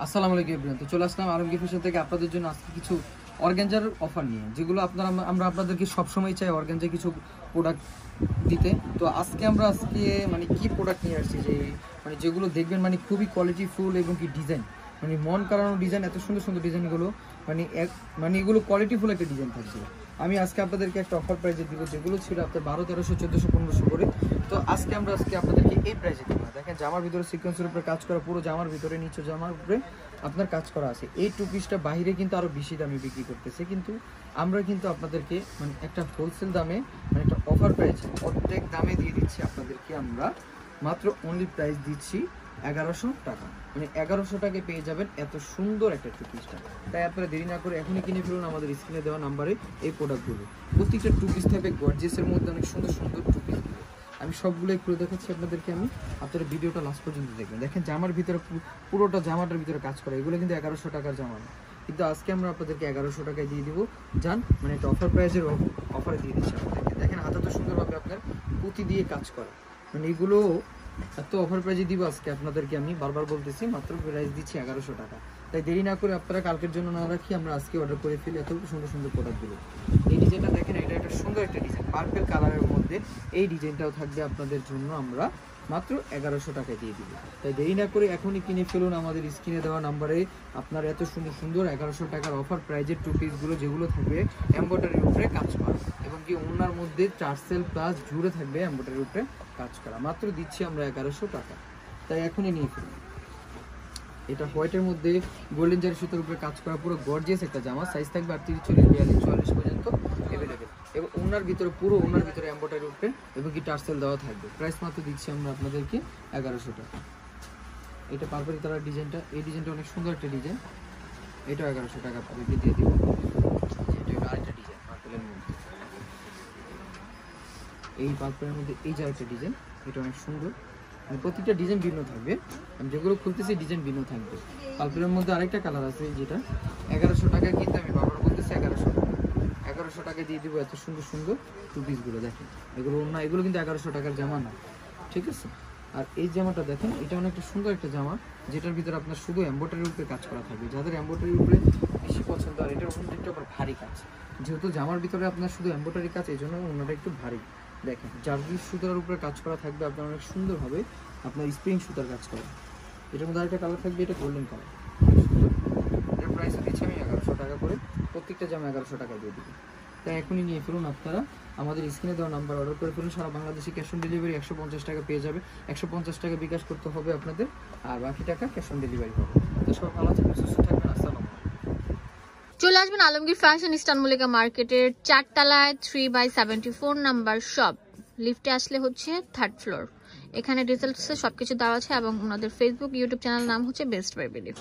আসসালামু আলাইকুম এভরিওয়ান। তো চলে আসলাম আলমগীর ফ্যাশন থেকে আপনাদের জন্য আজকে কিছু অর্গানজার অফার নিয়ে, যেগুলো আমরা আপনাদেরকে সবসময় চাই অর্গানজার কিছু প্রোডাক্ট দিতে। তো আজকে মানে কি প্রোডাক্ট নিয়ে আসছি, যে মানে যেগুলো দেখবেন মানে খুবই কোয়ালিটিফুল এবং কি ডিজাইন, মানে মন কাড়ানো ডিজাইন, এত সুন্দর সুন্দর ডিজাইনগুলো, মানে এগুলো কোয়ালিটিফুল একটা ডিজাইন থাকছে। আমি আজকে আপনাদেরকে একটা অফার প্রাইজে দিব, যেগুলো ছিল আপনার 1200, 1300, 1400, 1500 করে। তো আজকে আপনাদেরকে এই প্রাইজে দিব। দেখেন জামার ভিতরে সিকোয়েন্সের উপরে কাজ করা, পুরো জামার ভিতরে নিচে জামার উপরে আপনার কাজ করা আছে। এই টু পিসটা বাইরে কিন্তু আরো বেশি দামে বিক্রি করতেছে, কিন্তু আমরা কিন্তু আপনাদেরকে মানে একটা হোলসেল দামে, মানে একটা অফার প্রাইস অর্ধেক দামে দিয়ে দিচ্ছি আপনাদেরকে। আমরা মাত্র অনলি প্রাইস দিচ্ছি 1100 টাকা, মানে 1100 টাকায় পেয়ে যাবেন এত সুন্দর একটা টু পিসটা। তাই আপনারা দেরি না করে এখনই কিনে ফেলুন আমাদের স্ক্রিনে দেওয়া নাম্বারে এই প্রোডাক্টগুলো। প্রত্যেকটা টু পিস থাকবে গর্জিয়াসের মধ্যে, অনেক সুন্দর সুন্দর টু পিসগুলো আমি সবগুলো খুলে দেখাচ্ছি আপনাদেরকে। আপনারা ভিডিওটা লাস্ট পর্যন্ত দেখবেন। দেখেন জামার ভিতরে পুরোটা জামাটার ভিতরে কাজ করা, এগুলো কিন্তু 1100 টাকার জামা না, কিন্তু আজকে আমরা আপনাদেরকে 1100 টাকায় দিয়ে দিব। জান মানে একটা অফার প্রাইসের অফারে দিয়ে দিচ্ছি আপনাদেরকে। দেখেন হাতে তো সুন্দরভাবে আপনার পুঁতি দিয়ে কাজ করা, মানে এগুলো এত অফার প্রাইজে দিব আজকে আপনাদেরকে। আমি বারবার বলতেছি মাত্র প্রাইস দিচ্ছি 1100 টাকা। তাই দেরি না করে আপনারা কালকের জন্য না রাখি আমরা আজকে অর্ডার করে ফেলি এত সুন্দর সুন্দর প্রোডাক্টগুলো। এই ডিজাইনটা দেখেন, এটা একটা সুন্দর একটা ডিজাইন, পার্পল কালারের মধ্যে এই ডিজাইনটাও থাকবে আপনাদের জন্য আমরা মাত্র 1100 টাকায় দিয়ে দিব। তাই দেরি না করে এখনই কিনে ফেলুন আমাদের স্ক্রিনে দেওয়া নাম্বারে। আপনার এত সুন্দর সুন্দর 1100 টাকার অফার প্রাইজের টু পিসগুলো, যেগুলো থাকবে এমব্রয়ডারির উপরে কাজ করা এবং কি ওনার মধ্যে টার্সেল প্লাস জুড়ে থাকবে এমব্রয়ডারির উপরে কাজ করা। মাত্র দিচ্ছি আমরা 1100 টাকা। তাই এখনই নিয়ে ফেলুন। এটা হোয়াইটের মধ্যে গোল্ডেন জারি সুতার উপরে কাজ করা, পুরো গর্জিয়াস একটা জামা। সাইজ থাকবে 38, 40, 42, 44 পর্যন্ত অ্যাভেলেবেল। এবং ওনার ভিতরে পুরো ওনার ভিতরে এমব্রয়ডারি উপরে এবং কি টার্সেল দেওয়া থাকবে। প্রাইস মাত্র দিচ্ছি আমরা আপনাদেরকে 1100 টাকা। এটা পার্পল কালার ডিজাইনটা, এই ডিজাইনটা অনেক সুন্দর একটা ডিজাইন, এটাও 1100 টাকা আপনাদেরকে দিয়ে দিব। এটা হলো আরেকটা ডিজাইন পার্পলের মধ্যে, এই পার্পলের মধ্যে এই যে আরেকটা ডিজাইন, এটা অনেক সুন্দর। প্রত্যেকটা ডিজাইন ভিন্ন থাকবে, আমি যেগুলো খুলতেছি ডিজাইন ভিন্ন থাকবে। পার্পলের মধ্যে আরেকটা কালার আছে যেটা 1100 টাকা, কিন্তু আমি বাবার বলতেছি 1100 টাকা দিয়ে দিব এত সুন্দর সুন্দর টু পিসগুলো। দেখেন এগুলো না, এগুলো কিন্তু 1100 টাকার জামা না, ঠিক আছে। আর এই জামাটা দেখেন, এটা অনেকটা সুন্দর একটা জামা, যেটার ভিতরে আপনার শুধু এমব্রয়ডারির উপরে কাজ করা থাকবে। যাদের এমব্রয়ডারির উপরে বেশি পছন্দ, আর এটার ওনাটা আবার ভারী কাজ, যেহেতু জামার ভিতরে আপনার শুধু এমব্রয়ডারি কাজ, এই জন্য ওনাটা একটু ভারী। দেখেন জার্জি সুতার উপরে কাজ করা থাকবে আপনার, অনেক সুন্দর হবে আপনার স্প্রিং সুতার কাজ করা। এটার মধ্যে আরেকটা কালার থাকবে, এটা গোল্ডেন কালার। এর প্রাইস দিচ্ছি আমি 1100 টাকা করে, প্রত্যেকটা জামা 1100 টাকা দিয়ে দিবি। তাই এখনই নিয়ে ফেলুন আপনারা আমাদের স্ক্রিনে দেওয়া নাম্বার অর্ডার করে ফেলুন। সারা বাংলাদেশে ক্যাশ অন ডেলিভারি 150 টাকা পেয়ে যাবে। 150 টাকা বিকাশ করতে হবে আপনাদের, আর বাকি টাকা ক্যাশ অন ডেলিভারি হবে। তো সব ভালো থাকবেন, সুস্থ থাকবেন। আসসালামু আলাইকুম। চলে আসবেন আলমগীর ফ্যাশন ইস্টার্ন মল্লিকা মার্কেটের 4 তলায় 3/74 নাম্বার শপ। লিফটে আসলে হচ্ছে 3rd ফ্লোর। এখানে ডিটেলসে সবকিছু দেওয়া আছে এবং ওনাদের ফেসবুক, ইউটিউব চ্যানেল নাম হচ্ছে বেস্ট বাই বিলিভ।